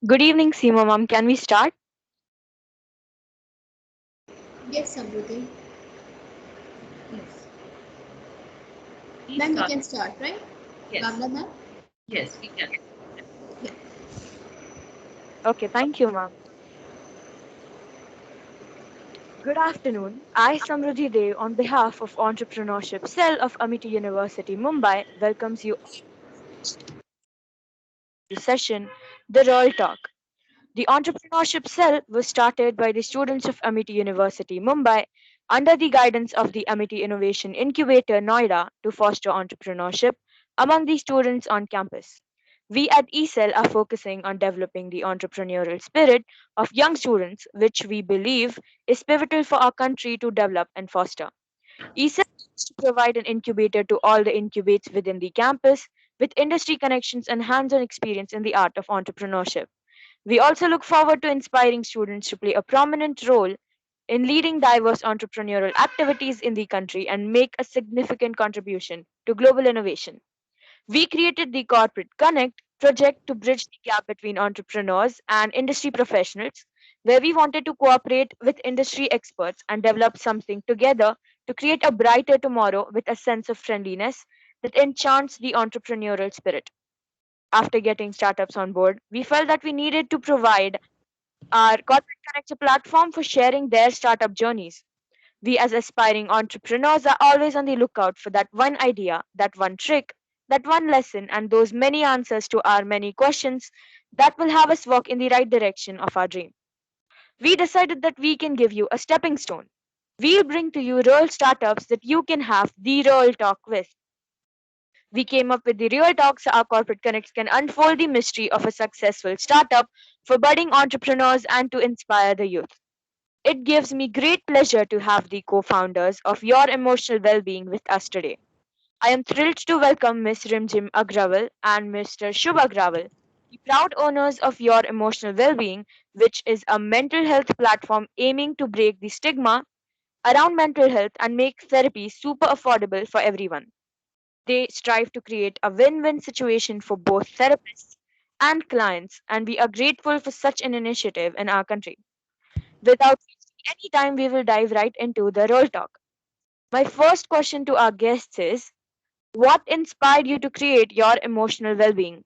Good evening, Seema ma'am. Can we start? Yes, Samruddhi. Yes. Ma'am, Please we start. can start, right? Yes. Bhavna ma'am? Yes, we can. Yeah. Okay, thank you, ma'am. Good afternoon. I, Samruddhi Dev, on behalf of Entrepreneurship Cell of Amity University, Mumbai, welcomes you to the session, The Royal Talk. The Entrepreneurship Cell was started by the students of Amity University, Mumbai, under the guidance of the Amity Innovation Incubator, Noida, to foster entrepreneurship among the students on campus. We at ECEL are focusing on developing the entrepreneurial spirit of young students, which we believe is pivotal for our country to develop and foster. ECEL aims to provide an incubator to all the incubates within the campus with industry connections and hands on experience in the art of entrepreneurship. We also look forward to inspiring students to play a prominent role in leading diverse entrepreneurial activities in the country and make a significant contribution to global innovation. We created the Corporate Connect project to bridge the gap between entrepreneurs and industry professionals, where we wanted to cooperate with industry experts and develop something together to create a brighter tomorrow with a sense of friendliness that enchants the entrepreneurial spirit. After getting startups on board, we felt that we needed to provide our Corporate Connect a platform for sharing their startup journeys. We, as aspiring entrepreneurs, are always on the lookout for that one idea, that one trick, that one lesson, and those many answers to our many questions that will have us walk in the right direction of our dream. We decided that we can give you a stepping stone. We'll bring to you real startups that you can have the real talk with. We came up with the Real Talks so our Corporate Connects can unfold the mystery of a successful startup for budding entrepreneurs and to inspire the youth. It gives me great pleasure to have the co founders of Your Emotional Wellbeing with us today. I am thrilled to welcome Ms. Rimjim Agrawal and Mr. Shubh Agrawal, the proud owners of Your Emotional Wellbeing, which is a mental health platform aiming to break the stigma around mental health and make therapy super affordable for everyone. They strive to create a win win situation for both therapists and clients, and we are grateful for such an initiative in our country. Without wasting any time, we will dive right into the role talk. My first question to our guests is: what inspired you to create Your Emotional Wellbeing?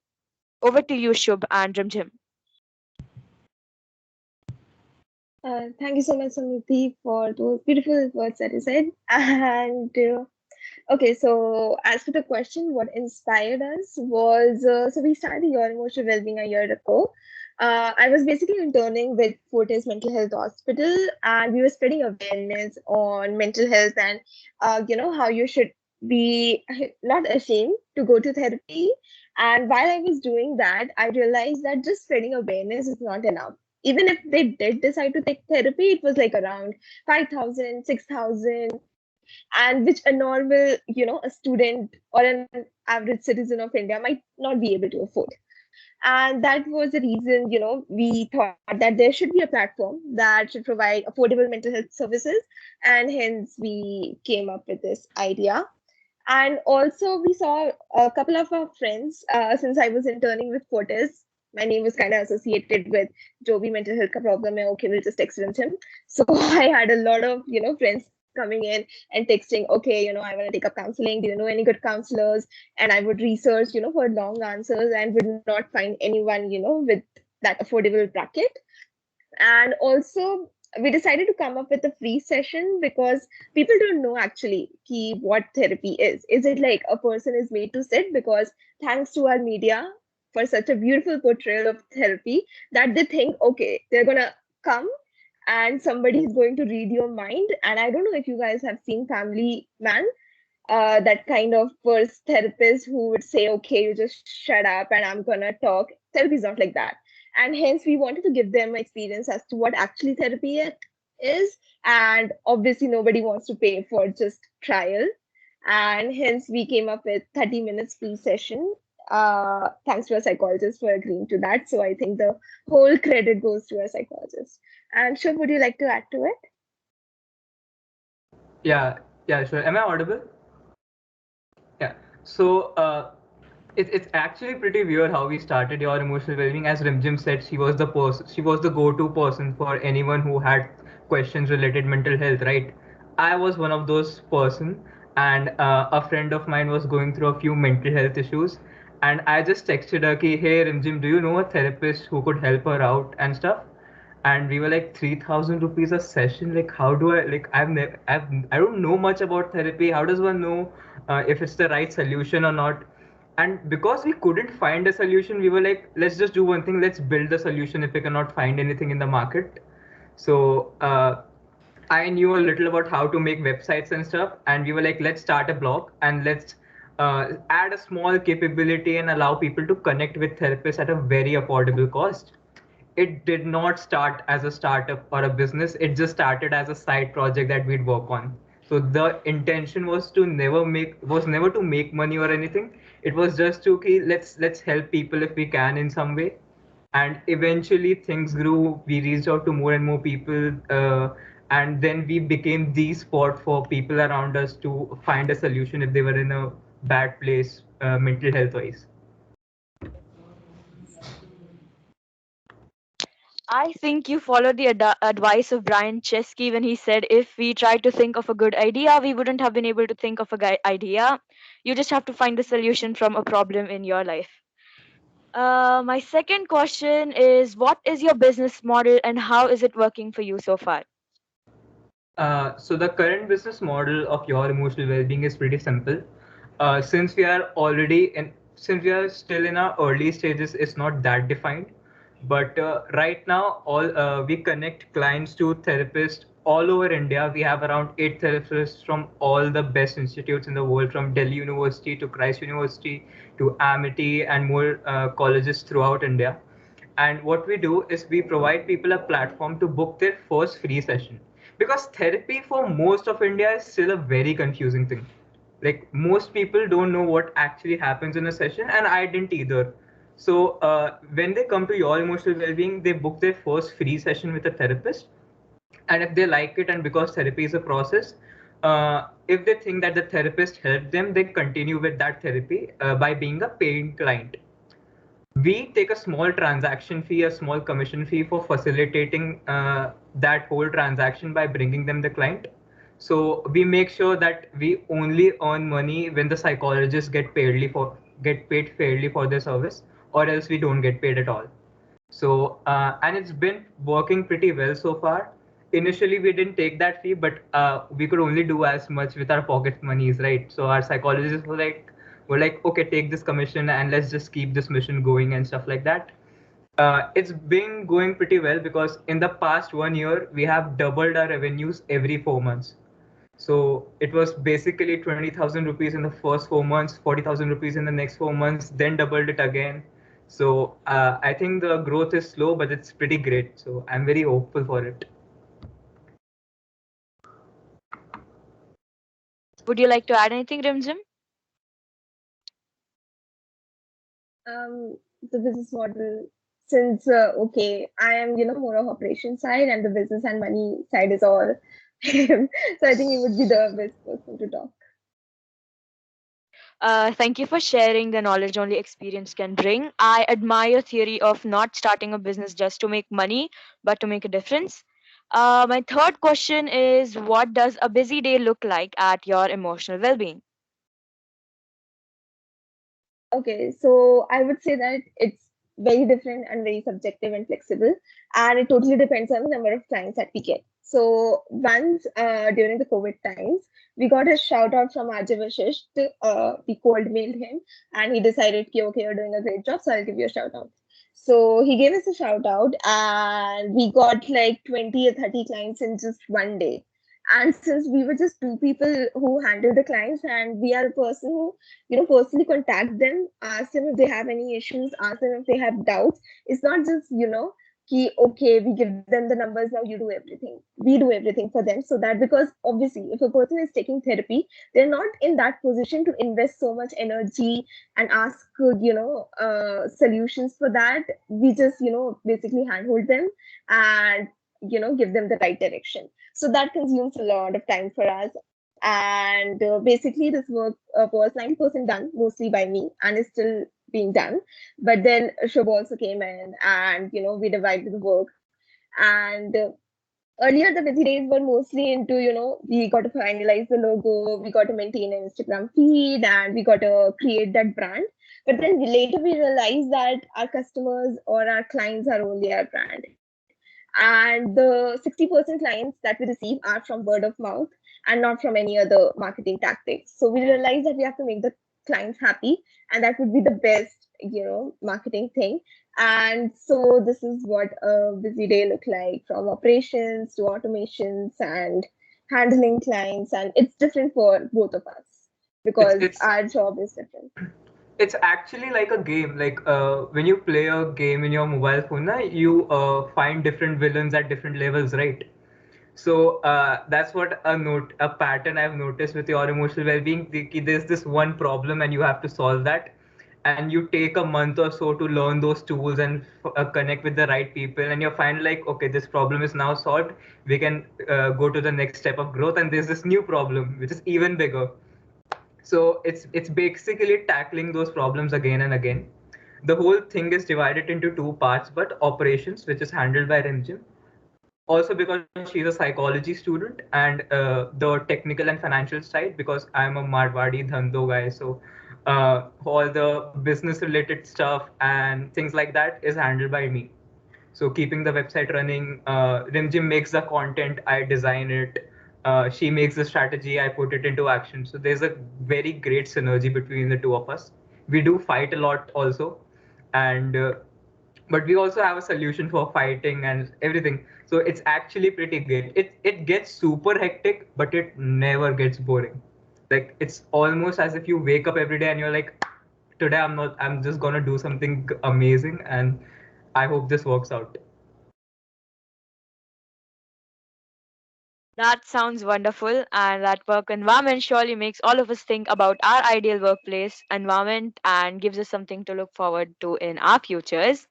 Over to you, Shubh and Rimjim. Thank you so much, Samriti, for those beautiful words that you said. And okay, so as for the question, what inspired us was so we started Your Emotional Wellbeing a year ago. I was basically interning with Fortis Mental Health Hospital, and we were spreading awareness on mental health and how you should be not ashamed to go to therapy. And while I was doing that, I realized that just spreading awareness is not enough. Even if they did decide to take therapy, it was like around 5,000, 6,000, and which a normal, a student or an average citizen of India might not be able to afford. And that was the reason, we thought that there should be a platform that should provide affordable mental health services. And hence we came up with this idea. And also, we saw a couple of our friends, since I was interning with Fortis. My name was kind of associated with Joby mental health ka problem hai. Okay, we'll just text him. So I had a lot of, friends coming in and texting, okay, I want to take up counseling. Do you know any good counselors? And I would research, for long answers and would not find anyone, with that affordable bracket. And also, we decided to come up with a free session because people don't know actually what therapy is it like a person is made to sit, because thanks to our media for such a beautiful portrayal of therapy, that they think, okay, they're gonna come and somebody is going to read your mind. And I don't know if you guys have seen Family Man, that kind of first therapist who would say, okay, you just shut up and I'm gonna talk. Therapy is not like that. And hence, we wanted to give them an experience as to what actually is. And obviously, nobody wants to pay for just trial. And hence, we came up with 30 minutes free session. Thanks to a psychologist for agreeing to that. So I think the whole credit goes to a psychologist. And Shiv, would you like to add to it? Yeah, yeah, sure. Am I audible? Yeah. So, It's actually pretty weird how we started your emotional well-being. As Rimjim said, she was the person, she was the go-to person for anyone who had questions related mental health, right? I was one of those person, and a friend of mine was going through a few mental health issues, and I just texted her, ki, "Hey Rimjim, do you know a therapist who could help her out and stuff?" And we were like 3,000 rupees a session. Like, how do I like? I don't know much about therapy. How does one know if it's the right solution or not? And because we couldn't find a solution, we were like, let's just do one thing. Let's build the solution if we cannot find anything in the market. So I knew a little about how to make websites and stuff, and we were like, let's start a blog and let's add a small capability and allow people to connect with therapists at a very affordable cost. It did not start as a startup or a business. It just started as a side project that we'd work on. So the intention was never to make money or anything. It was just to, okay, let's help people if we can in some way. And eventually things grew. We reached out to more and more people, and then we became the spot for people around us to find a solution if they were in a bad place, mental health wise. I think you followed the advice of Brian Chesky when he said if we tried to think of a good idea, we wouldn't have been able to think of a idea. You just have to find the solution from a problem in your life. My second question is what is your business model and how is it working for you so far? So the current business model of your emotional well-being is pretty simple. Since we are still in our early stages, it's not that defined. But right now, all we connect clients to therapists all over India. We have around 8 therapists from all the best institutes in the world, from Delhi University to Christ University to Amity and more colleges throughout India. And what we do is we provide people a platform to book their first free session. Because therapy for most of India is still a very confusing thing. Like most people don't know what actually happens in a session, and I didn't either. So when they come to your emotional well-being, they book their first free session with a therapist, and if they like it, and because therapy is a process, if they think that the therapist helped them, they continue with that therapy by being a paying client. We take a small transaction fee, a small commission fee for facilitating that whole transaction by bringing them the client. So we make sure that we only earn money when the psychologists get paid fairly for their service, or else we don't get paid at all. So and it's been working pretty well so far. Initially, we didn't take that fee, but we could only do as much with our pocket monies, right? So our psychologists were like, okay, take this commission and let's just keep this mission going and stuff like that. It's been going pretty well because in the past 1 year, we have doubled our revenues every 4 months. So it was basically 20,000 rupees in the first 4 months, 40,000 rupees in the next 4 months, then doubled it again. So I think the growth is slow, but it's pretty great. So I'm very hopeful for it. Would you like to add anything, Rimjim? um the business model, since okay, I am more of operation side and the business and money side is all him. So I think he would be the best person to talk. Thank you for sharing the knowledge only experience can bring. I admire your theory of not starting a business just to make money, but to make a difference. My third question is what does a busy day look like at your emotional well being? Okay, so I would say that it's very different and very subjective and flexible, and it totally depends on the number of clients that we get. So once during the COVID times, we got a shout out from Ajay Vashisht. We cold mailed him, and he decided, "Ki, okay, you're doing a great job, so I'll give you a shout out." So he gave us a shout out, and we got like 20 or 30 clients in just one day. And since we were just two people who handle the clients, and we are a person who personally contact them, ask them if they have any issues, ask them if they have doubts. It's not just okay, we give them the numbers, now you do everything. We do everything for them, so that, because obviously if a person is taking therapy, they're not in that position to invest so much energy and ask solutions for that. We just basically handhold them and give them the right direction. So that consumes a lot of time for us. And basically, this work was 90% done mostly by me and is still being done. But then Shub also came in, and we divided the work. And earlier, the busy days were mostly into, we got to finalize the logo, we got to maintain an Instagram feed, and we got to create that brand. But then later we realized that our customers or our clients are only our brand. And the 60% clients that we receive are from word of mouth and not from any other marketing tactics. So we realized that we have to make the clients happy, and that would be the best, marketing thing. And so this is what a busy day look like, from operations to automations and handling clients. And it's different for both of us because it's our job is different. it's actually like a game. Like when you play a game in your mobile phone, you find different villains at different levels, right? So that's what a pattern I've noticed with your emotional well-being. There's this one problem and you have to solve that, and you take a month or so to learn those tools and connect with the right people, and you find like, okay, this problem is now solved. We can go to the next step of growth, and there's this new problem which is even bigger. So it's basically tackling those problems again and again. The whole thing is divided into two parts, but operations, which is handled by Rimjim, also because she's a psychology student, and the technical and financial side because I'm a Marwadi Dhando guy. So all the business related stuff and things like that is handled by me. So keeping the website running, Rimjim makes the content, I design it. She makes the strategy, I put it into action. So there's a very great synergy between the two of us. We do fight a lot also, and but we also have a solution for fighting and everything. So it's actually pretty good. It gets super hectic, but it never gets boring. Like it's almost as if you wake up every day and you're like, today I'm just gonna do something amazing, and I hope this works out. That sounds wonderful, and that work environment surely makes all of us think about our ideal workplace environment and gives us something to look forward to in our futures.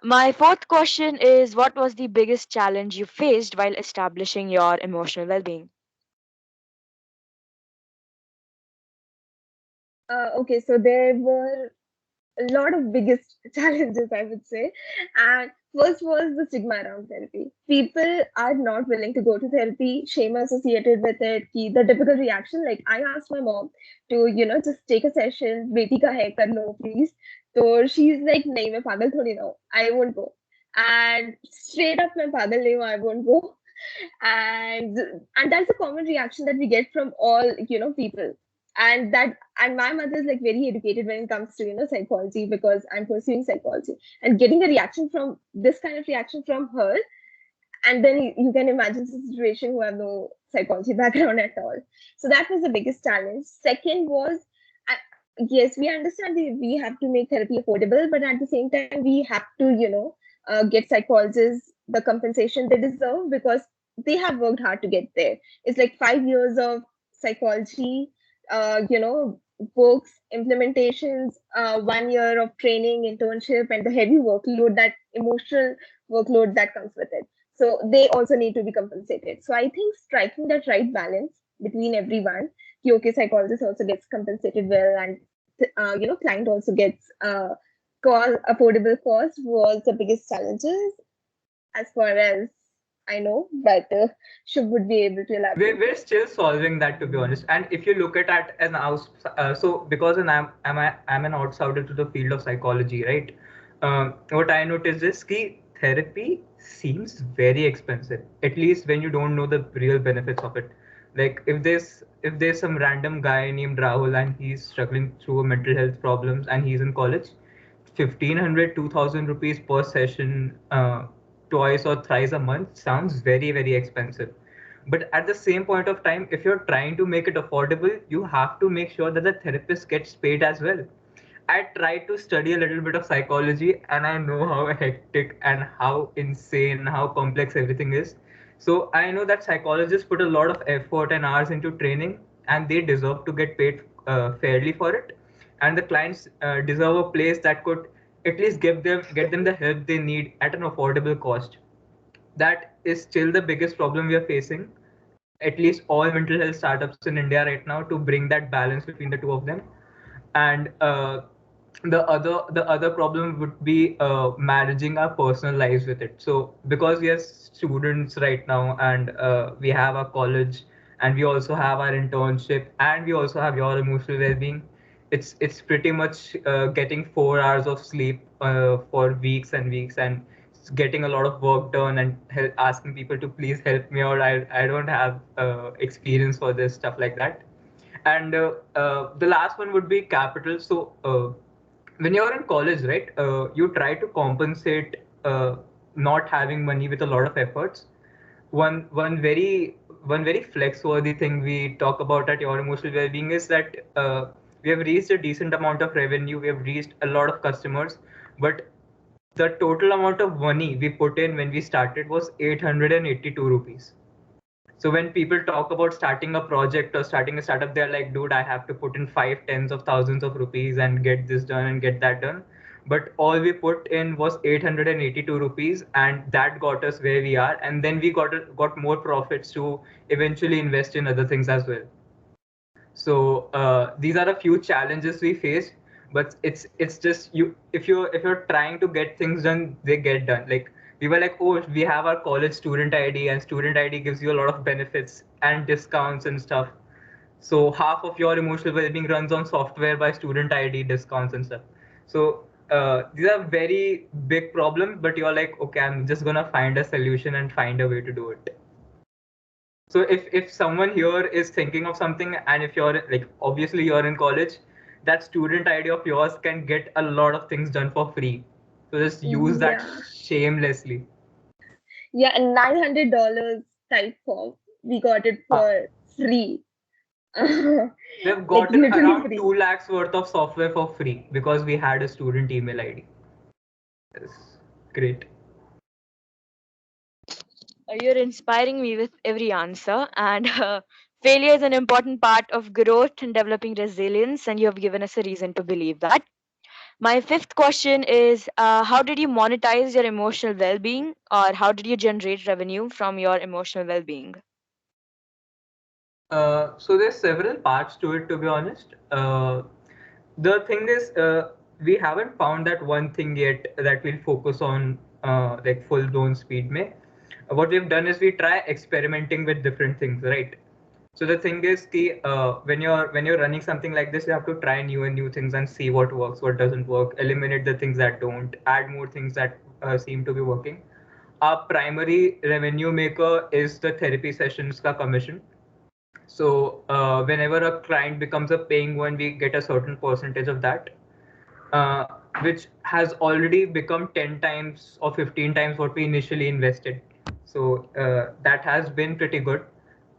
My fourth question is, what was the biggest challenge you faced while establishing your emotional well being? Okay, so there were a lot of biggest challenges, I would say. And first was the stigma around therapy. People are not willing to go to therapy, shame associated with it. The typical reaction, like I asked my mom to, just take a session, beti ka hai, kar lo, please. So she's like, nahi, main pagal thodi na hu, I won't go. And straight up, main pagal nahi hu, I won't go. And that's a common reaction that we get from all, people. And my mother is like very educated when it comes to psychology, because I'm pursuing psychology, and getting a reaction from this kind of reaction from her. And then you can imagine the situation who have no psychology background at all. So that was the biggest challenge. Second was, uh, yes, we understand that we have to make therapy affordable, but at the same time we have to get psychologists the compensation they deserve, because they have worked hard to get there. It's like 5 years of psychology, books, implementations, 1 year of training, internship, and the heavy workload, that emotional workload that comes with it. So they also need to be compensated. So I think striking that right balance between everyone, okay, psychologist also gets compensated well, and client also gets cost, affordable cost, was the biggest challenges as far as I know. But Shubh would be able to elaborate. We're still solving that, to be honest. And if you look at an out, so because I'm an outsider to the field of psychology, right? What I noticed is that therapy seems very expensive, at least when you don't know the real benefits of it. Like if there's some random guy named Rahul and he's struggling through mental health problems and he's in college, 1,500 2,000 rupees per session, twice or thrice a month sounds very very expensive. But at the same point of time, if you're trying to make it affordable, you have to make sure that the therapist gets paid as well. I tried to study a little bit of psychology, and I know how hectic and how insane, how complex everything is. So I know that psychologists put a lot of effort and hours into training, and they deserve to get paid fairly for it. And the clients deserve a place that could at least get them the help they need at an affordable cost. That is still the biggest problem we are facing. at least all mental health startups in India right now to bring that balance between the two of them. And the other problem would be managing our personal lives with it. So because we are students right now, and we have our college, and we also have our internship, and we also have your emotional well-being, it's pretty much getting 4 hours of sleep for weeks and weeks, and getting a lot of work done, and asking people to please help me out. I don't have experience for this stuff like that. And the last one would be capital. So when you're in college, right, you try to compensate not having money with a lot of efforts. One very flex-worthy thing we talk about at Your Emotional Wellbeing is that we have reached a decent amount of revenue, we have reached a lot of customers, but the total amount of money we put in when we started was 882 rupees. So when people talk about starting a project or starting a startup, they're like, dude, I have to put in five tens of thousands of rupees and get this done and get that done. But all we put in was 882 rupees, and that got us where we are. And then we got more profits to eventually invest in other things as well. So these are a few challenges we faced, but it's just you. If you're trying to get things done, they get done. Like we were like, oh, we have our college student ID, and student ID gives you a lot of benefits and discounts and stuff. So half of your emotional well-being runs on software by student ID discounts and stuff. So these are very big problems, but you're like, okay, I'm just gonna find a solution and find a way to do it. So if someone here is thinking of something, and if you're like, obviously you're in college, that student ID of yours can get a lot of things done for free. So just use that Yeah. shamelessly. Yeah, and $900 type form. We got it Ah, for free. we've Like gotten literally around free. 2 lakhs worth of software for free because we had a student email ID. Yes, great. You're inspiring me with every answer, and failure is an important part of growth and developing resilience, and you have given us a reason to believe that. My fifth question is, how did you monetize your emotional well being, or how did you generate revenue from your emotional well being? So there's several parts to it, to be honest. The thing is, we haven't found that one thing yet that we'll focus on, like full blown speed may. What we've done is we try experimenting with different things, right? So the thing is, when you're running something like this, you have to try new things and see what works, what doesn't work, eliminate the things that don't, add more things that seem to be working. Our primary revenue maker is the therapy sessions ka commission. So whenever a client becomes a paying one, we get a certain percentage of that, uh, which has already become 10 times or 15 times what we initially invested. So that has been pretty good.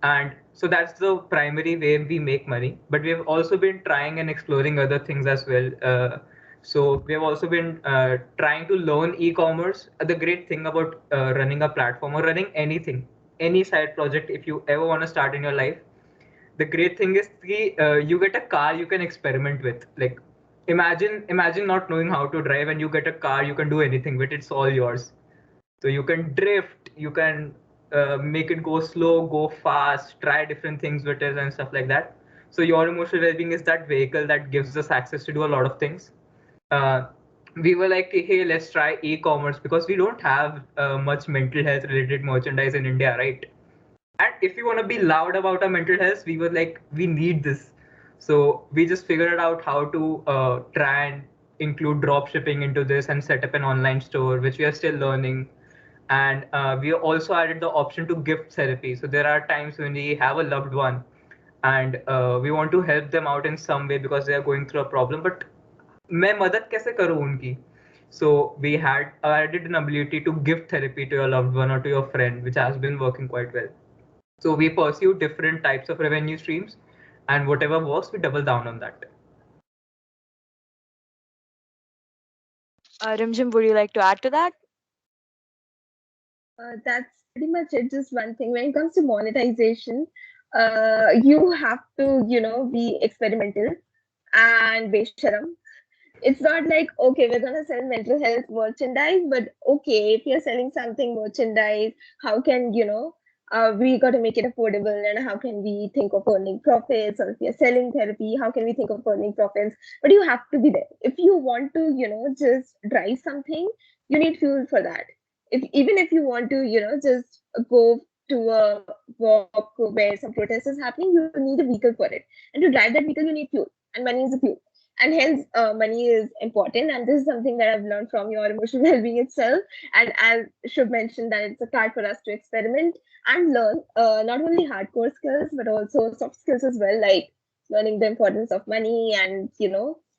And so that's the primary way we make money. But we have also been trying and exploring other things as well. So we have also been trying to learn e-commerce. The great thing about running a platform or running anything, any side project, if you ever want to start in your life, the great thing is you get a car you can experiment with. Like imagine not knowing how to drive, and you get a car you can do anything with. It's all yours. So you can drift, you can make it go slow, go fast, try different things with it and stuff like that. So your emotional well-being is that vehicle that gives us access to do a lot of things. uh, we were like, hey, let's try e-commerce because we don't have much mental health related merchandise in India, right? And if we want to be loud about our mental health, we were like, we need this. So we just figured out how to try and include drop shipping into this and set up an online store, which we are still learning. And we also added the option to gift therapy. So there are times when we have a loved one, and we want to help them out in some way because they are going through a problem, but मैं मदद कैसे करूँ उनकी? So we had added an ability to give therapy to your loved one or to your friend, which has been working quite well. So we pursue different types of revenue streams, and whatever works, we double down on that. Rimjim, would you like to add to that? That's pretty much it. Just one thing. When it comes to monetization, you have to, be experimental and besharam. It's not like, okay, we're gonna sell mental health merchandise, but okay, if you're selling something merchandise, how can, we got to make it affordable, and how can we think of earning profits? Or if we are selling therapy, how can we think of earning profits? But you have to be there. If you want to, just drive something, you need fuel for that. Even if you want to, just go to a walk where some protest is happening, you need a vehicle for it. And to drive that vehicle, you need fuel, and money is the fuel. And hence, money is important. And this is something that I've learned from your emotional well-being itself. And as Shubh mentioned, that it's a card for us to experiment and learn not only hardcore skills but also soft skills as well, like learning the importance of money and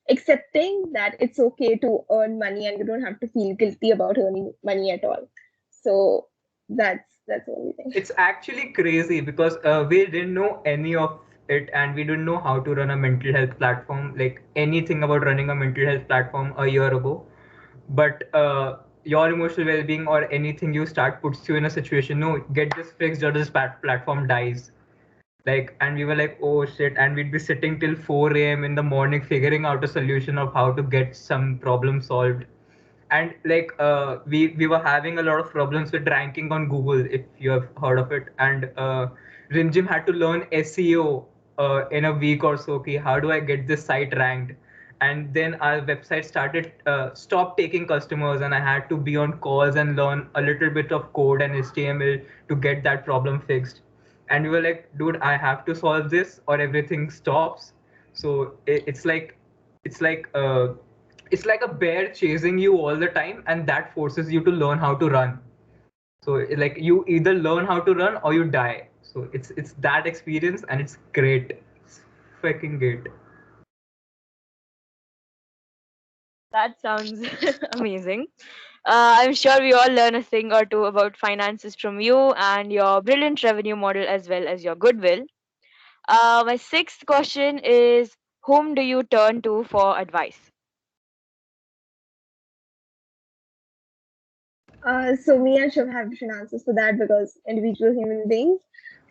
accepting that it's okay to earn money and you don't have to feel guilty about earning money at all. So that's the only thing. It's actually crazy because we didn't know any of it, and we didn't know how to run a mental health platform, like anything about running a mental health platform a year ago. But your emotional well-being or anything you start puts you in a situation, no, get this fixed or this platform dies. Like, and we were like, oh shit, and we'd be sitting till 4 a.m. in the morning figuring out a solution of how to get some problem solved. And like we were having a lot of problems with ranking on Google, if you have heard of it. And Rimjim had to learn SEO in a week or so. Okay, how do I get this site ranked? And then our website started stop taking customers, and I had to be on calls and learn a little bit of code and HTML to get that problem fixed. And we were like, dude, I have to solve this or everything stops. So it's like it's like a bear chasing you all the time, and that forces you to learn how to run. So like you either learn how to run or you die. So it's that experience, and it's great. It's fucking great. That sounds amazing. I'm sure we all learn a thing or two about finances from you and your brilliant revenue model as well as your goodwill. My sixth question is, whom do you turn to for advice? So me and Shiv have different answers for that because individual human beings.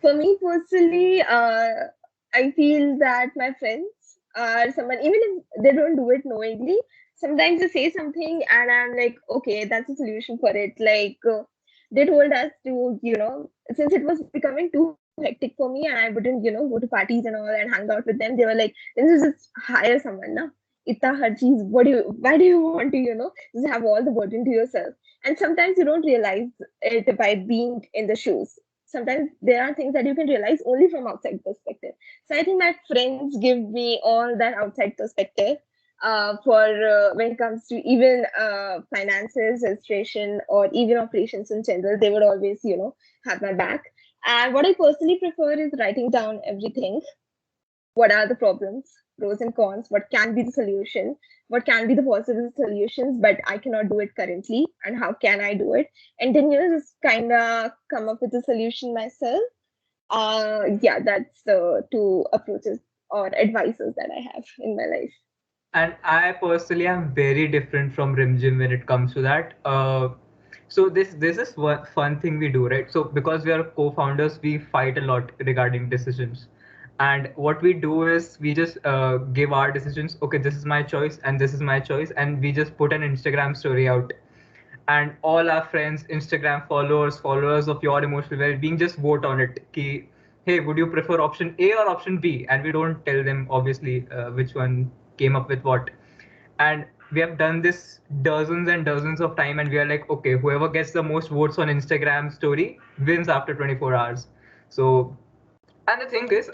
For me personally, I feel that my friends are someone, even if they don't do it knowingly, sometimes they say something and I'm like, okay, that's a solution for it. Like they told us to, since it was becoming too hectic for me and I wouldn't, go to parties and all and hang out with them, they were like, let's just hire someone now. Itna har cheez, why do you want to, just have all the burden to yourself? And sometimes you don't realize it by being in the shoes. Sometimes there are things that you can realize only from outside perspective. So I think my friends give me all that outside perspective for when it comes to even finances, illustration, or even operations in general. They would always, have my back. And what I personally prefer is writing down everything. What are the problems, pros and cons? What can be the solution? What can be the possible solutions, but I cannot do it currently, and how can I do it? And then just kind of come up with a solution myself. Yeah, that's the two approaches or advices that I have in my life. And I personally am very different from Rimjim when it comes to that. So this is one fun thing we do, right? So because we are co-founders, we fight a lot regarding decisions. And what we do is we just give our decisions. Okay, this is my choice, and this is my choice, and we just put an Instagram story out, and all our friends, Instagram followers of your emotional well-being, just vote on it. Ki, hey, would you prefer option A or option B? And we don't tell them obviously which one came up with what. And we have done this dozens and dozens of time, and we are like, okay, whoever gets the most votes on Instagram story wins after 24 hours. So, and the thing is,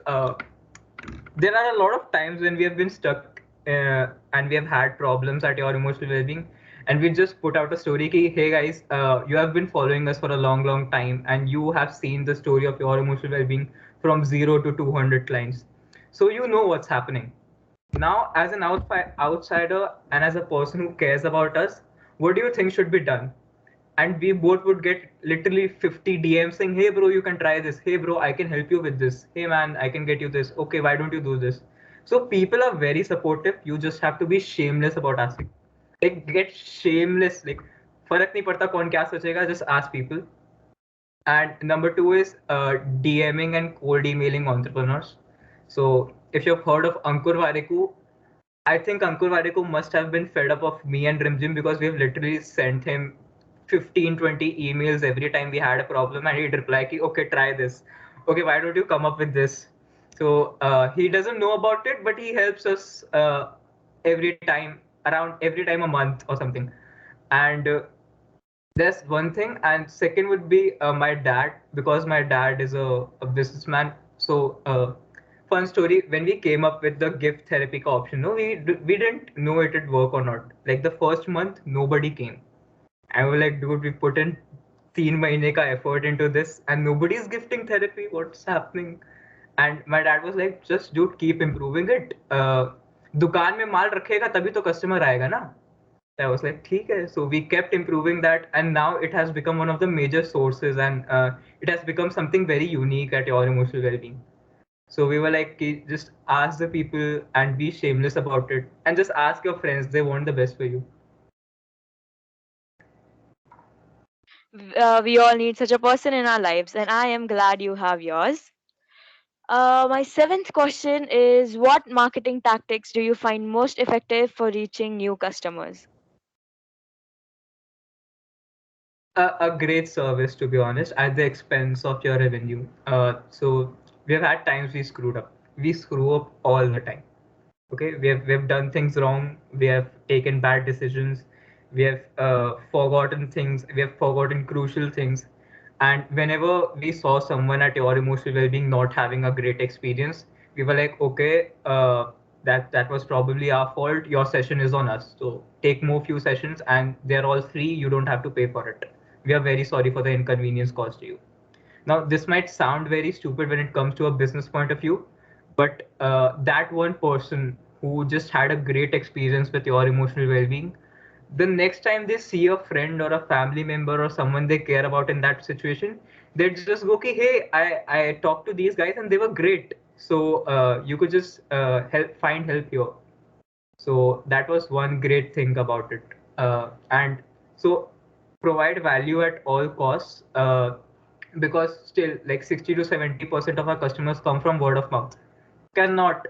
there are a lot of times when we have been stuck and we have had problems at your emotional well-being, and we just put out a story ki, hey guys, you have been following us for a long time, and you have seen the story of your emotional well-being from 0 to 200 clients, so you know what's happening. Now as an outsider and as a person who cares about us, what do you think should be done? And we both would get literally 50 DMs saying, hey bro, you can try this, hey bro, I can help you with this, hey man, I can get you this, okay, why don't you do this? So people are very supportive. You just have to be shameless about asking. Like, get shameless. Like, फर्क नहीं पड़ता कौन क्या सोचेगा, just ask people. And number two is DMing and cold emailing entrepreneurs. So if you've heard of Ankur Wareku, I think Ankur Wareku must have been fed up of me and Rimjim, because we have literally sent him 15-20 emails every time we had a problem, and he'd reply ki, okay, try this. Okay, why don't you come up with this? So he doesn't know about it, but he helps us every time, around every time a month or something. And that's one thing. And second would be my dad, because my dad is a businessman. So fun story, when we came up with the gift therapy option, no, we didn't know it would work or not. Like the first month, nobody came. And we were like, dude, we put in 3 months ka effort into this and nobody's gifting therapy. What's happening? And my dad was like, just dude, keep improving it. दुकान में माल रखेगा तभी तो customer आएगा ना. I was like, ठीक है. So we kept improving that, and now it has become one of the major sources, and it has become something very unique at your emotional well-being. So we were like, just ask the people and be shameless about it, and just ask your friends. They want the best for you. We all need such a person in our lives, and I am glad you have yours. My seventh question is, what marketing tactics do you find most effective for reaching new customers? A great service, to be honest, at the expense of your revenue. So we've had times we screwed up. We screw up all the time. Okay, we've done things wrong. We have taken bad decisions. We have forgotten things. We have forgotten crucial things. And whenever we saw someone at your emotional well-being not having a great experience, we were like, okay, that was probably our fault. Your session is on us. So take more few sessions, and they're all free. You don't have to pay for it. We are very sorry for the inconvenience caused to you. Now, this might sound very stupid when it comes to a business point of view, but that one person who just had a great experience with your emotional well-being, the next time they see a friend or a family member or someone they care about in that situation, they just go, okay, hey, I talked to these guys and they were great. So you could just find help here. So that was one great thing about it. And so provide value at all costs, because still like 60 to 70% of our customers come from word of mouth. Cannot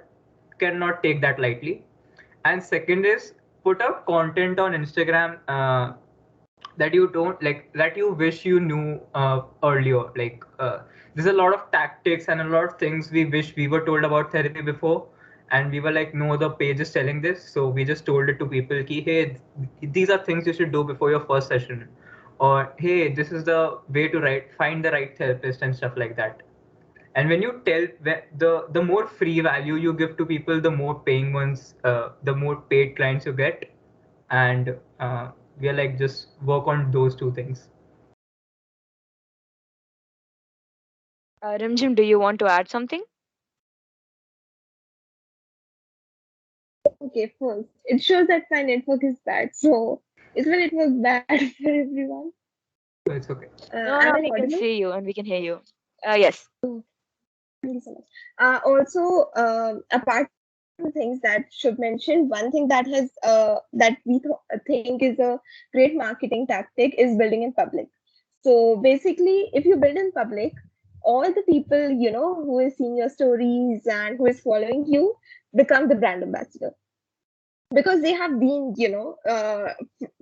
cannot take that lightly. And second is, put out content on Instagram that you don't like, that you wish you knew earlier. Like there's a lot of tactics and a lot of things we wish we were told about therapy before, and we were like, no other page is telling this, so we just told it to people ki, hey, these are things you should do before your first session, or hey, this is the way to find the right therapist and stuff like that. And when you tell, the more free value you give to people, the more paying ones, the more paid clients you get. And we are like, just work on those two things. Rimjim, do you want to add something? Okay, first, it shows that my network is bad. So, is my network bad for everyone? So it's okay. No, Am no, I we can audible? see you and we can hear you. Yes. Thank you so much. Also, apart from the things that Shubh mentioned, one thing that has that we think is a great marketing tactic is building in public. So basically, if you build in public, all the people who is seeing your stories and who is following you become the brand ambassador, because they have been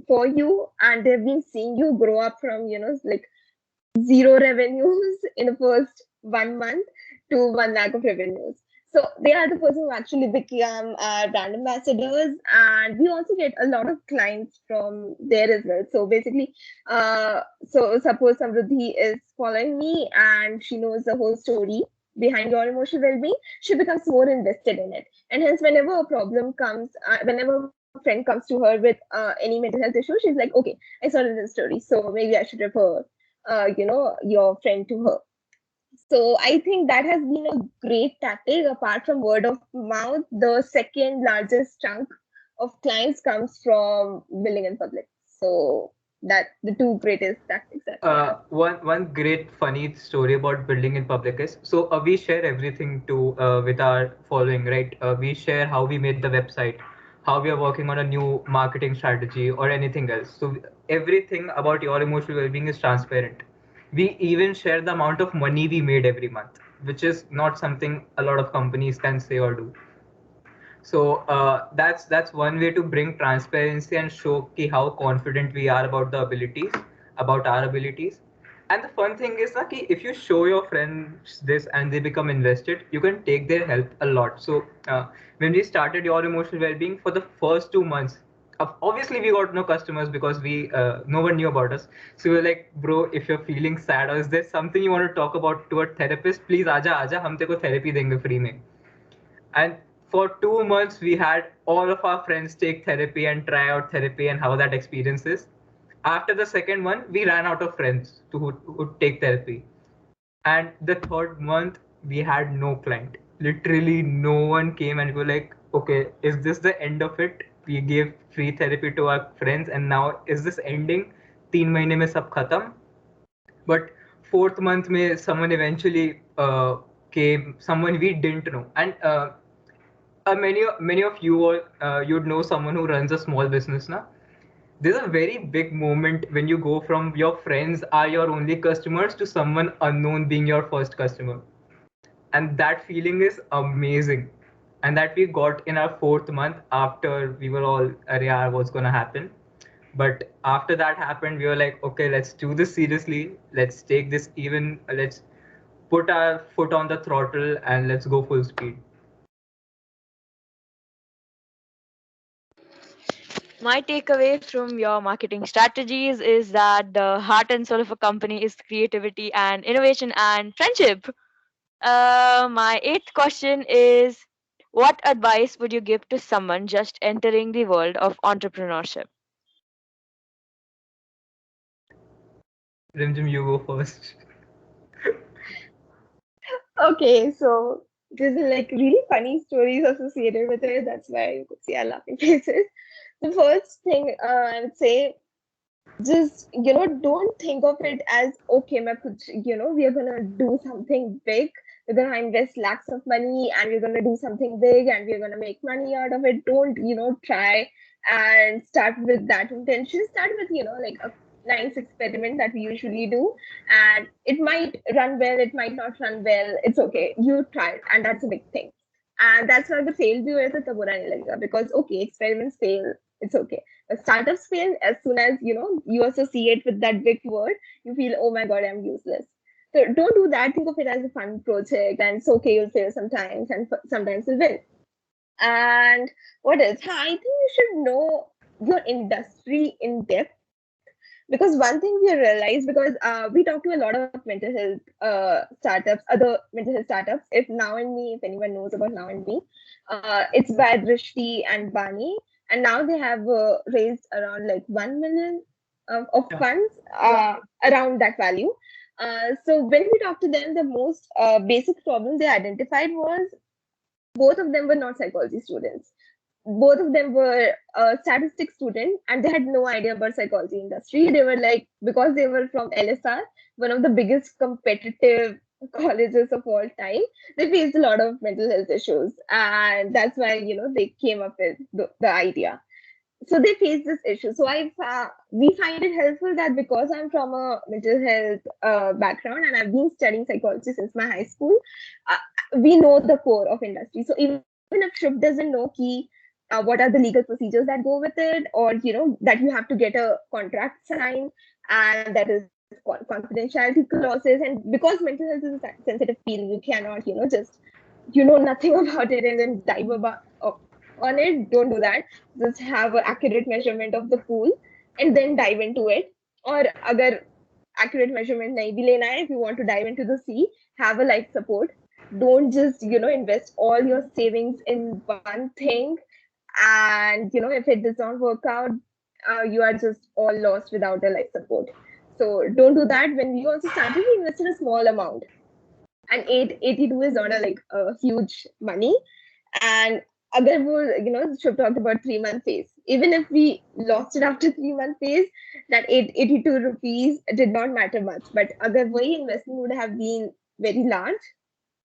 for you, and they've been seeing you grow up from like zero revenues in the first 1 month to 1 lakh of revenues. So they are the person who actually become brand ambassadors, and we also get a lot of clients from there as well. So basically, so suppose Samruddhi is following me and she knows the whole story behind your emotional well-being, she becomes more invested in it. And hence, whenever a problem comes, whenever a friend comes to her with any mental health issue, she's like, okay, I saw this story, so maybe I should refer your friend to her. So I think that has been a great tactic. Apart from word of mouth, the second largest chunk of clients comes from billing in public. So that the two greatest tactics that we have. One great funny story about building in public is, so we share everything to with our following, right? We share how we made the website, how we are working on a new marketing strategy or anything else. So everything about your emotional well-being is transparent. We even share the amount of money we made every month, which is not something a lot of companies can say or do. So that's one way to bring transparency and show how confident we are about the abilities. about our abilities. And the fun thing is that if you show your friends this and they become invested, you can take their help a lot. So when we started Your Emotional Wellbeing, for the first 2 months, obviously we got no customers because we no one knew about us. So we were like, bro, if you're feeling sad or is there something you want to talk about to a therapist, please aja aja, hum teko therapy denge free mein. And for 2 months, we had all of our friends take therapy and try out therapy and how that experience is. After the second one, we ran out of friends who would take therapy. And the third month, we had no client. Literally, no one came and we were like, okay, is this the end of it? We gave free therapy to our friends, and now is this ending? 3 महीने में सब खत्म. But fourth month में someone eventually came, someone we didn't know. And many of you all you'd know someone who runs a small business now. There's a very big moment when you go from your friends are your only customers to someone unknown being your first customer, and that feeling is amazing. And that we got in our fourth month after we were all yeah, what's gonna happen. But after that happened, we were like, okay, let's do this seriously. Let's take this even. Let's put our foot on the throttle and let's go full speed. My takeaway from your marketing strategies is that the heart and soul of a company is creativity and innovation and friendship. My eighth question is, what advice would you give to someone just entering the world of entrepreneurship? Rimjim, you go first. Okay, so there's like really funny stories associated with it. That's why you could see our laughing faces. The first thing I would say, just don't think of it as okay, we are gonna do something big. We're gonna invest lakhs of money and we're gonna do something big and we're gonna make money out of it. Don't try and start with that intention. Start with like a nice experiment that we usually do, and it might run well, it might not run well. It's okay. You try it, and that's a big thing. And that's why the fail भी हुए तो बुरा नहीं लगेगा, because okay, experiments fail. It's okay. Startups fail as soon as you associate with that big word. You feel, oh my god, I'm useless. So don't do that. Think of it as a fun project, and it's okay. You'll fail sometimes, and sometimes you'll win. And what else? I think you should know your industry in depth, because one thing we realized, because we talk to a lot of mental health startups, other mental health startups. If Now and Me, if anyone knows about Now and Me, it's by Drishti and Bani, and now they have raised around like 1 million of Yeah. funds around that value. So when we talked to them, the most basic problem they identified was both of them were not psychology students. Both of them were a statistics student, and they had no idea about psychology industry. They were like, because they were from LSR, one of the biggest competitive colleges of all time, they faced a lot of mental health issues, and that's why they came up with the idea. So they face this issue. So we find it helpful that because I'm from a mental health background and I've been studying psychology since my high school, we know the core of industry. So even if Shubh doesn't know key, what are the legal procedures that go with it, or that you have to get a contract signed, and that is confidentiality clauses. And because mental health is a sensitive field, you cannot just nothing about it and then dive on it. Don't do that. Just have an accurate measurement of the pool and then dive into it. Or agar accurate measurement nahi bhi lena hai, if you want to dive into the sea, have a life support. Don't just invest all your savings in one thing, and if it does not work out, you are just all lost without a life support. So don't do that. When we also started, we invested a small amount, and 882 is not a huge money. And agar wo, Shubh talked about 3 month phase. Even if we lost it after 3 month phase, that 882 rupees did not matter much. But agar wahi investment would have been very large,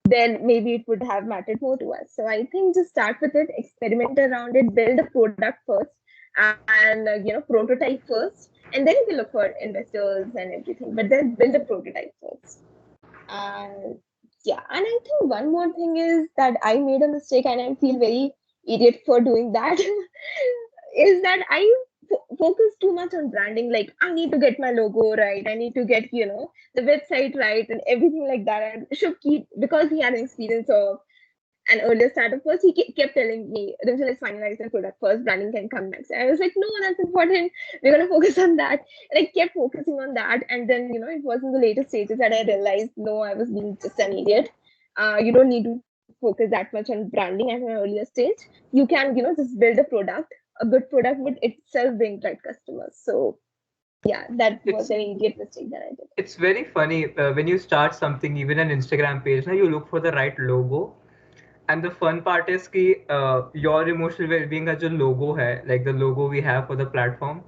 then maybe it would have mattered more to us. So I think just start with it, experiment around it, build a product first, and prototype first, and then you can look for investors and everything. But then build a prototype first. And yeah, and I think one more thing is that I made a mistake, and I feel very idiot for doing that. Is that focus too much on branding. Like, I need to get my logo right, I need to get, the website right and everything like that. And should keep, because he had an experience of an earlier startup first, he kept telling me, Rimshil, let's finalize the product first, branding can come next. And I was like, no, that's important. We're going to focus on that. And I kept focusing on that. And then, it was in the later stages that I realized, no, I was being just an idiot. You don't need to focus that much on branding at an earlier stage. You can, just build a product. A good product would itself bring right customers. So, yeah, that was an idiot mistake that I did. It's very funny when you start something, even an Instagram page, now you look for the right logo. And the fun part is कि your emotional well-being का जो logo है, like the logo we have for the platform,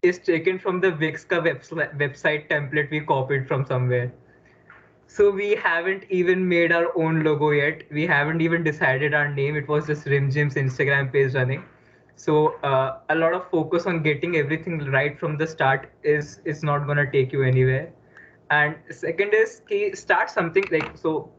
is taken from the Wix का website template we copied from somewhere. So we haven't even made our own logo yet. We haven't even decided our name. It was just Rimjim's Instagram page running. So a lot of focus on getting everything right from the start is not gonna take you anywhere. And second is start something like so.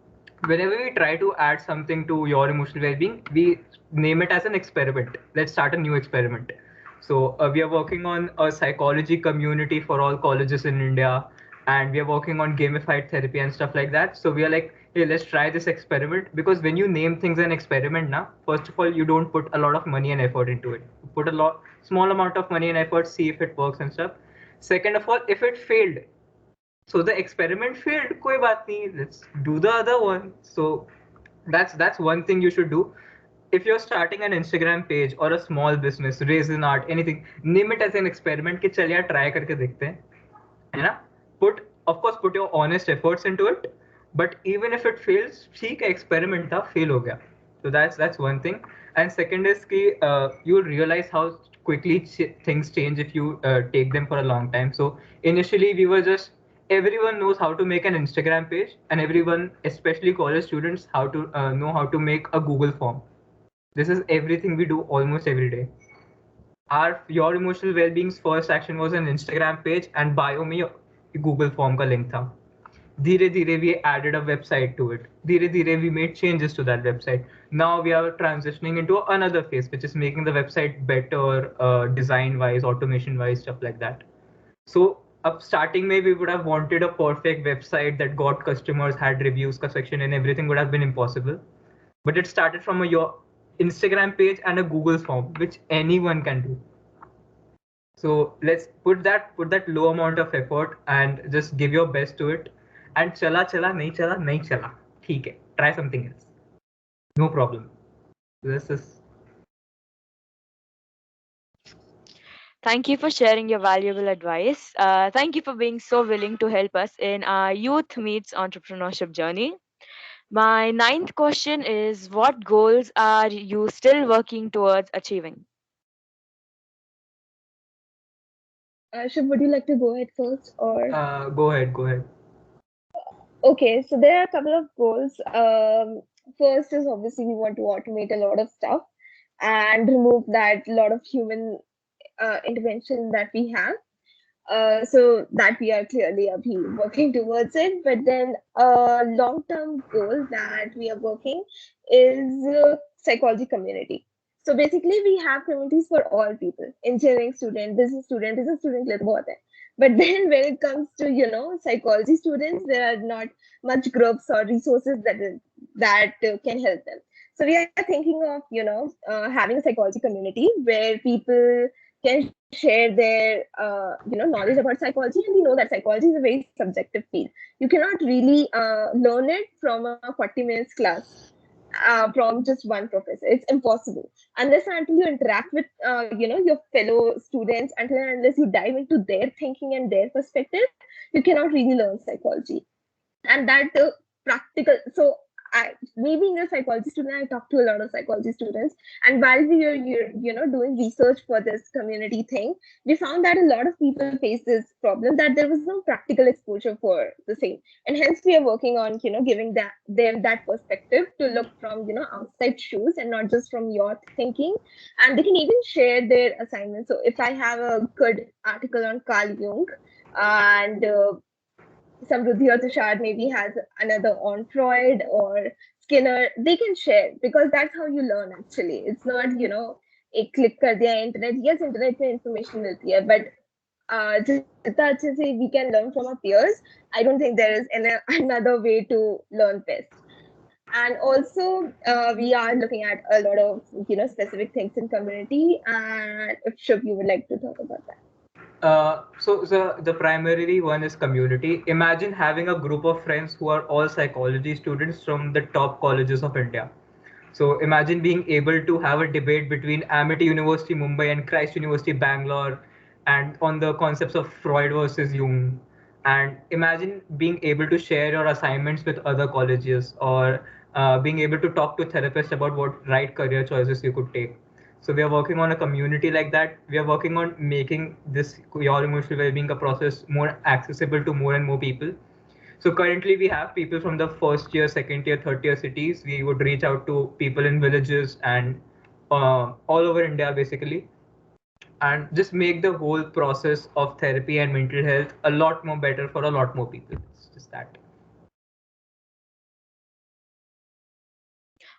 Whenever we try to add something to your emotional well-being, we name it as an experiment. Let's start a new experiment. So we are working on a psychology community for all colleges in India, and we are working on gamified therapy and stuff like that. So we are like, hey, let's try this experiment, because when you name things an experiment now, first of all, you don't put a lot of money and effort into it. You put a small amount of money and effort, see if it works and stuff. Second of all, if it failed, so the experiment failed, koi baat nahi, let's do the other one. So that's one thing you should do. If you're starting an Instagram page or a small business, Raisin Art, anything, name it as an experiment कि चल यार try करके देखते हैं, है ना? Of course put your honest efforts into it, but even if it fails, ठीक है, experiment था, fail हो गया. So that's one thing. And second is कि you'll realize how quickly things change if you take them for a long time. So initially we were just, everyone knows how to make an Instagram page, and everyone, especially college students, how to know how to make a Google form. This is everything we do almost every day. Your emotional well-being's first action was an Instagram page, and bio में Google form का link था. धीरे धीरे we added a website to it. धीरे धीरे we made changes to that website. Now we are transitioning into another phase, which is making the website better, design-wise, automation-wise, stuff like that. So up starting में we would have wanted a perfect website that got customers, had reviews का section, and everything would have been impossible. But it started from your Instagram page and a Google form, which anyone can do. So let's put that low amount of effort and just give your best to it. And chala nahi chala, ठीक है, try something else, no problem. This is. Thank you for sharing your valuable advice. Thank you for being so willing to help us in our youth meets entrepreneurship journey. My ninth question is, what goals are you still working towards achieving? Shub, would you like to go ahead first, or? Go ahead. Okay, so there are a couple of goals. First is obviously we want to automate a lot of stuff and remove that lot of human intervention that we have. So that we are clearly working towards it. But then a long-term goal that we are working is psychology community. So basically, we have communities for all people: engineering student, business student ले तो बहुत है. But then when it comes to psychology students, there are not much groups or resources that can help them. So we are thinking of having a psychology community where people can share their knowledge about psychology. And we know that psychology is a very subjective field. You cannot really learn it from a 40 minutes class from just one professor. It's impossible unless and until you interact with your fellow students, until and unless you dive into their thinking and their perspective, you cannot really learn psychology. And that practical. So me being a psychology student, I talk to a lot of psychology students, and while we were doing research for this community thing, we found that a lot of people face this problem, that there was no practical exposure for the same, and hence we are working on giving them that perspective to look from outside shoes and not just from your thinking, and they can even share their assignments. So if I have a good article on Carl Jung, and Samruddhi or Tushar maybe has another on Freud or Skinner, they can share, because that's how you learn actually. It's not, एक click कर दिया internet, yes internet में information मिलती है, but जितना अच्छे से we can learn from our peers, I don't think there is another way to learn best. And also we are looking at a lot of specific things in community, and if Shubh, you would like to talk about that. So the primary one is community. Imagine having a group of friends who are all psychology students from the top colleges of India. So imagine being able to have a debate between Amity University Mumbai and Christ University Bangalore, and on the concepts of Freud versus Jung. And imagine being able to share your assignments with other colleges, or being able to talk to therapists about what right career choices you could take. So we are working on a community like that. We are working on making this your emotional well-being a process more accessible to more and more people. So currently we have people from the first tier, second tier, third tier cities. We would reach out to people in villages and all over India basically, and just make the whole process of therapy and mental health a lot more better for a lot more people. It's just that.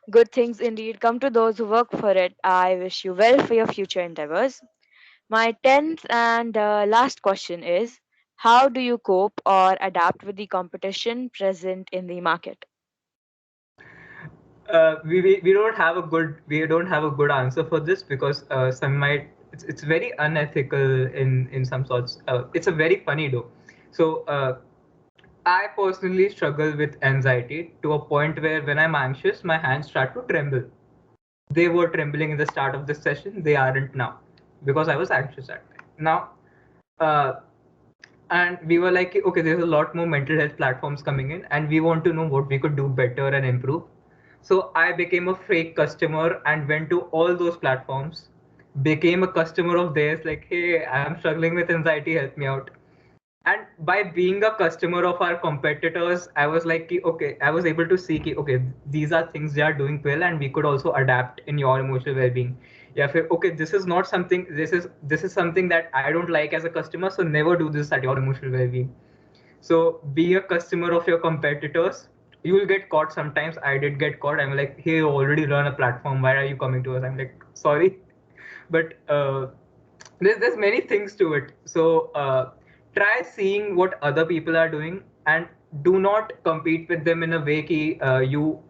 Good things indeed come to those who work for it. I wish you well for your future endeavors. My 10th and last question is, how do you cope or adapt with the competition present in the market? We don't have a good answer for this, because some might, it's very unethical in some sorts. It's a very funny though. So I personally struggle with anxiety to a point where when I'm anxious, my hands start to tremble. They were trembling in the start of this session. They aren't now, because I was anxious at time. Now, uh, and we were like, okay, there's a lot more mental health platforms coming in, and we want to know what we could do better and improve. So I became a fake customer and went to all those platforms, became a customer of theirs, like, hey, I'm struggling with anxiety, help me out. And by being a customer of our competitors, I was like, okay, I was able to see, okay, these are things they are doing well, and we could also adapt in your emotional well-being. Yeah, okay, this is not something, this is something that I don't like as a customer, so never do this at your emotional well-being. So be a customer of your competitors. You will get caught sometimes. I did get caught. I'm like, hey, you already run a platform, why are you coming to us? I'm like, sorry. But there's many things to it. So try seeing what other people are doing, and do not compete with them in a way ki, you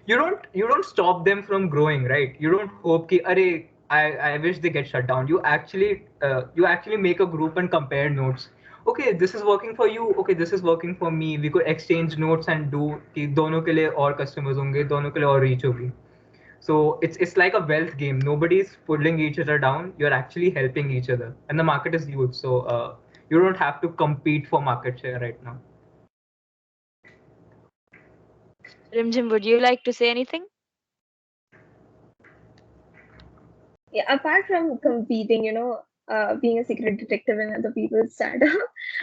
don't stop them from growing, right? You don't hope ki, Arey, I wish they get shut down. You actually make a group and compare notes. Okay, this is working for you, okay, this is working for me. We could exchange notes and do कि दोनों के लिए और customers होंगे, दोनों के लिए और reach होगी. So it's like a wealth game. Nobody's pulling each other down. You're actually helping each other, and the market is huge. So you don't have to compete for market share right now. Rimjim, would you like to say anything? Yeah, apart from competing, being a secret detective in other people's startup,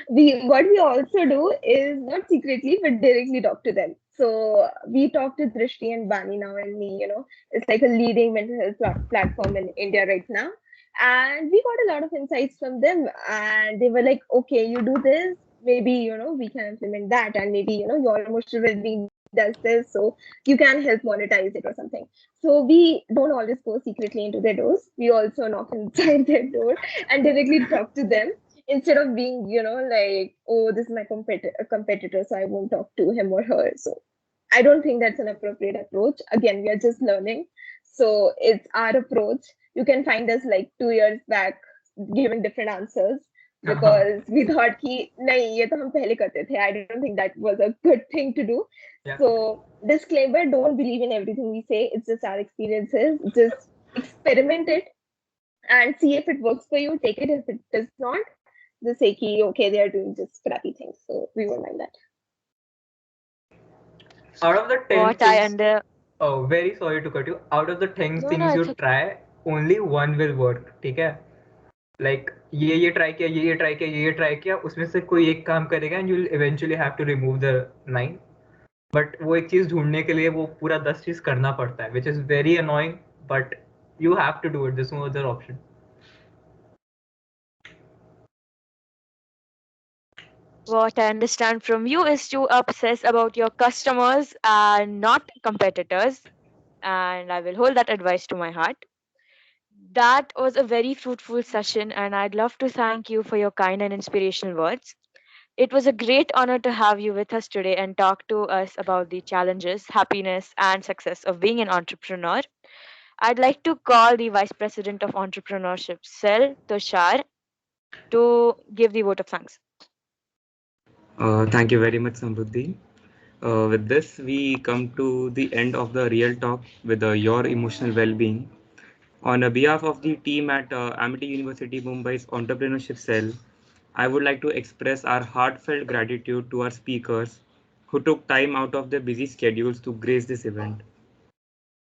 what we also do is not secretly but directly talk to them. So we talk to Drishti and Bani now, and me, it's like a leading mental health platform in India right now. And we got a lot of insights from them, and they were like, okay, you do this, maybe, we can implement that, and maybe, your emotional well-being does this, so you can help monetize it or something. So we don't always go secretly into their doors. We also knock inside their door and directly talk to them, instead of being, like, oh, this is my competitor, so I won't talk to him or her. So I don't think that's an appropriate approach. Again, we are just learning. So it's our approach. You can find us like 2 years back giving different answers, because we thought कि नहीं ये तो हम पहले करते थे. I don't think that was a good thing to do. Yeah. So disclaimer, don't believe in everything we say. It's just our experiences. Just experiment it and see if it works for you. Take it. If it does not, just say कि okay, they are doing just crappy things. So we won't mind that. Out of the 10 What I things, under oh, very sorry to cut you. Out of the 10 No, things you it's okay. try, only one will work. ठीक है? Like ये try किया, ये try किया, ये try किया, उसमें से कोई एक काम करेगा, and you'll eventually have to remove the 9. But वो एक चीज ढूंढने के लिए वो पूरा 10 चीज करना पड़ता है, which is very annoying, but you have to do it. There's no other option. What I understand from you is to obsess about your customers and not competitors. And I will hold that advice to my heart. That was a very fruitful session, and I'd love to thank you for your kind and inspirational words. It was a great honor to have you with us today and talk to us about the challenges, happiness, and success of being an entrepreneur. I'd like to call the Vice President of Entrepreneurship Cell, Tushar, to give the vote of thanks. Thank you very much, Samruddhi. With this, we come to the end of the real talk with your emotional well-being. On behalf of the team at Amity University Mumbai's Entrepreneurship Cell, I would like to express our heartfelt gratitude to our speakers who took time out of their busy schedules to grace this event.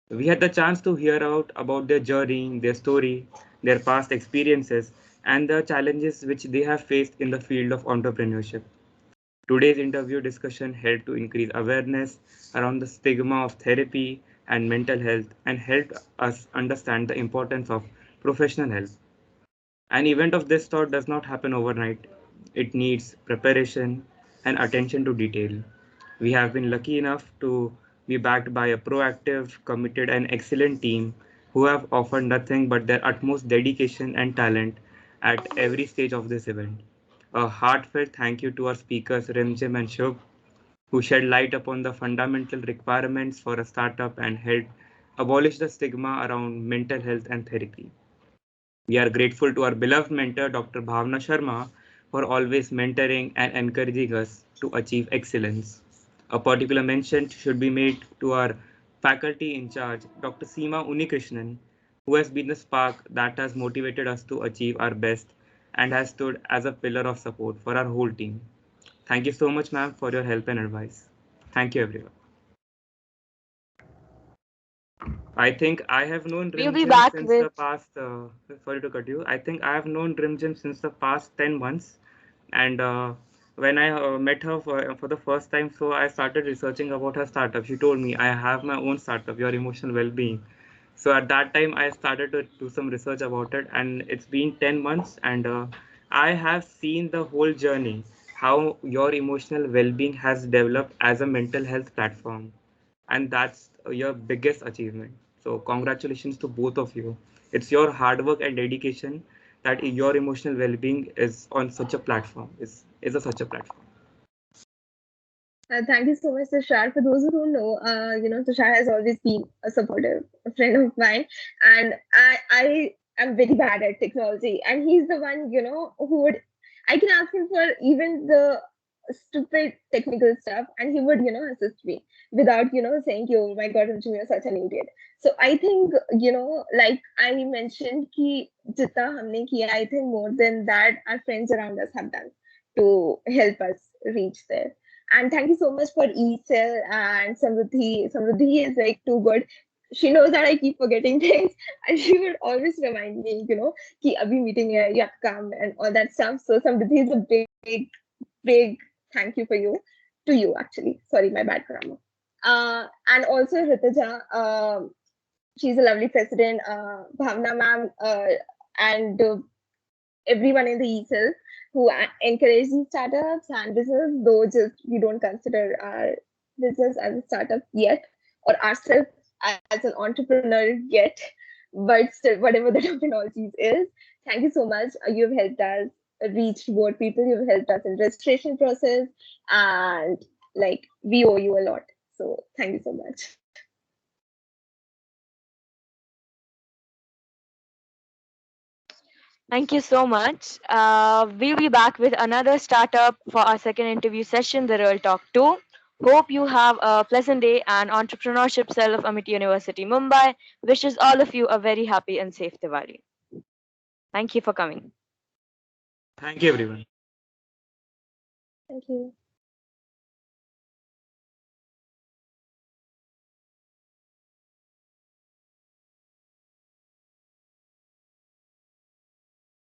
We had the chance to hear out about their journey, their story, their past experiences, and the challenges which they have faced in the field of entrepreneurship. Today's interview discussion helped to increase awareness around the stigma of therapy and mental health and helped us understand the importance of professional help. An event of this sort does not happen overnight. It needs preparation and attention to detail. We have been lucky enough to be backed by a proactive, committed, and excellent team who have offered nothing but their utmost dedication and talent at every stage of this event. A heartfelt thank you to our speakers Rimjim and Shubh, who shed light upon the fundamental requirements for a startup and helped abolish the stigma around mental health and therapy. We are grateful to our beloved mentor, Dr. Bhavna Sharma, for always mentoring and encouraging us to achieve excellence. A particular mention should be made to our faculty in charge, Dr. Seema Unikrishnan, who has been the spark that has motivated us to achieve our best and has stood as a pillar of support for our whole team. Thank you so much, ma'am, for your help and advice. Thank you, everyone. I think I have known We'll be Rimjim back since with the past. Sorry to cut you. I think I have known Rimjim since the past 10 months, and when I met her for the first time, so I started researching about her startup. She told me I have my own startup, Your Emotional Well-being. So at that time, I started to do some research about it, and it's been 10 months, and I have seen the whole journey, how Your Emotional Well-being has developed as a mental health platform, and that's your biggest achievement. So congratulations to both of you. It's your hard work and dedication that your emotional well-being is on such a platform. Is a such a platform. Thank you so much, Tushar. For those who don't know, Tushar has always been a supportive friend of mine, and I am very bad at technology, and he's the one, who would I can ask him for even the stupid technical stuff, and he would, assist me without, saying, "Oh my God, Ranjini, you're such an idiot." So I think, like I mentioned, ki jitna humne kiya, I think more than that, our friends around us have done to help us reach there. And thank you so much for E-Cell and Samruddhi. Samruddhi is like too good. She knows that I keep forgetting things, and she would always remind me, ki abhi meeting hai, you have to come and all that stuff. So Samruddhi is a big thank you to you actually. Sorry, my bad grammar. And also Ritaja, she's a lovely president. Bhavna ma'am, and everyone in the ESL who encourage these startups and business, though just we don't consider our business as a startup yet or ourselves as an entrepreneur yet, but still, whatever the terminology is, thank you so much. You've helped us reach more people. You've helped us in registration process, and like we owe you a lot. So thank you so much. Thank you so much. We'll be back with another startup for our second interview session, the Real Talk 2. Hope you have a pleasant day, and Entrepreneurship Cell of Amity University Mumbai wishes all of you a very happy and safe Diwali. Thank you for coming. Thank you, everyone. Thank you.